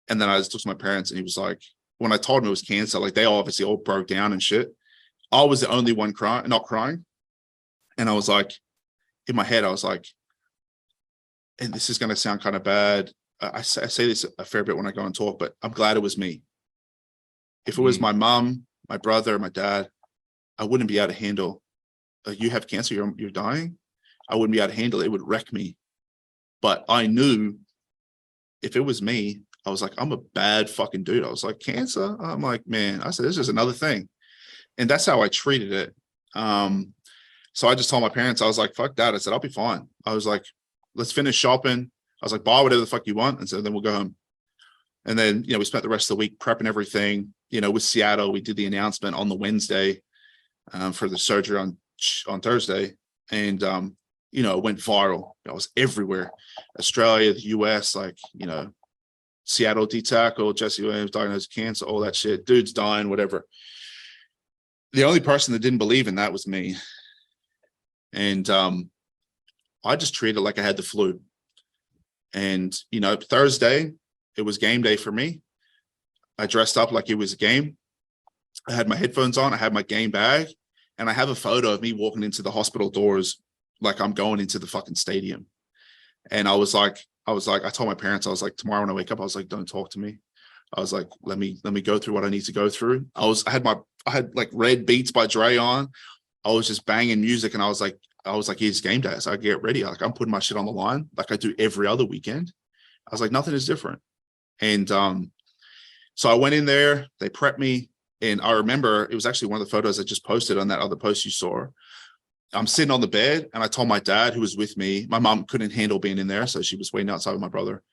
And then I just took to my parents, and he was like, when I told him it was cancer, like they obviously all broke down and shit. I was the only one crying, not crying. And I was like, in my head, I was like, and this is going to sound kind of bad. I say this a fair bit when I go and talk, but I'm glad it was me. If it was my mom, my brother, my dad, I wouldn't be able to handle. You have cancer, you're dying. I wouldn't be able to handle it. It would wreck me. But I knew if it was me, I was like, I'm a bad fucking dude. I was like, cancer? I'm like, man, I said, this is another thing. And that's how I treated it. So I just told my parents, I was like, fuck that. I said, I'll be fine. I was like, let's finish shopping. I was like, buy whatever the fuck you want. And so then we'll go home. And then, we spent the rest of the week prepping everything, with Seattle. We did the announcement on the Wednesday for the surgery on Thursday. And, it went viral. I was everywhere. Australia, the US, Seattle D-tackle, Jesse Williams diagnosed with cancer, all that shit. Dude's dying, whatever. The only person that didn't believe in that was me. And I just treated it like I had the flu. And, Thursday, it was game day for me. I dressed up like it was a game. I had my headphones on. I had my game bag. And I have a photo of me walking into the hospital doors like I'm going into the fucking stadium. And I told my parents, I was like, tomorrow when I wake up, I was like, don't talk to me. I was like, let me go through what I need to go through. I had like Red Beats by Dre on. I was just banging music, and I was like, it's game day. So I get ready. Like, I'm putting my shit on the line like I do every other weekend. I was like, nothing is different. And so I went in there, they prepped me. And I remember it was actually one of the photos I just posted on that other post you saw. I'm sitting on the bed, and I told my dad, who was with me. My mom couldn't handle being in there, so she was waiting outside with my brother.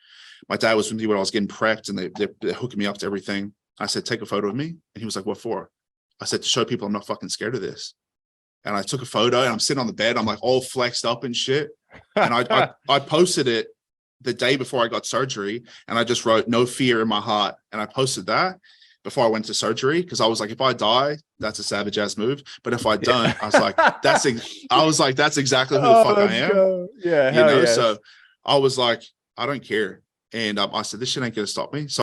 My dad was with me when I was getting prepped, and they're hooking me up to everything. I said, take a photo of me. And he was like, what for? I said, to show people I'm not fucking scared of this. And I took a photo, and I'm sitting on the bed. I'm like all flexed up and shit. And I posted it the day before I got surgery, and I just wrote no fear in my heart. And I posted that before I went to surgery, because I was like, if I die, that's a savage ass move. But if I don't, I was like, that's exactly who the fuck I am. Go. Yeah, hell yes. So I was like, I don't care. And I said, this shit ain't gonna stop me. So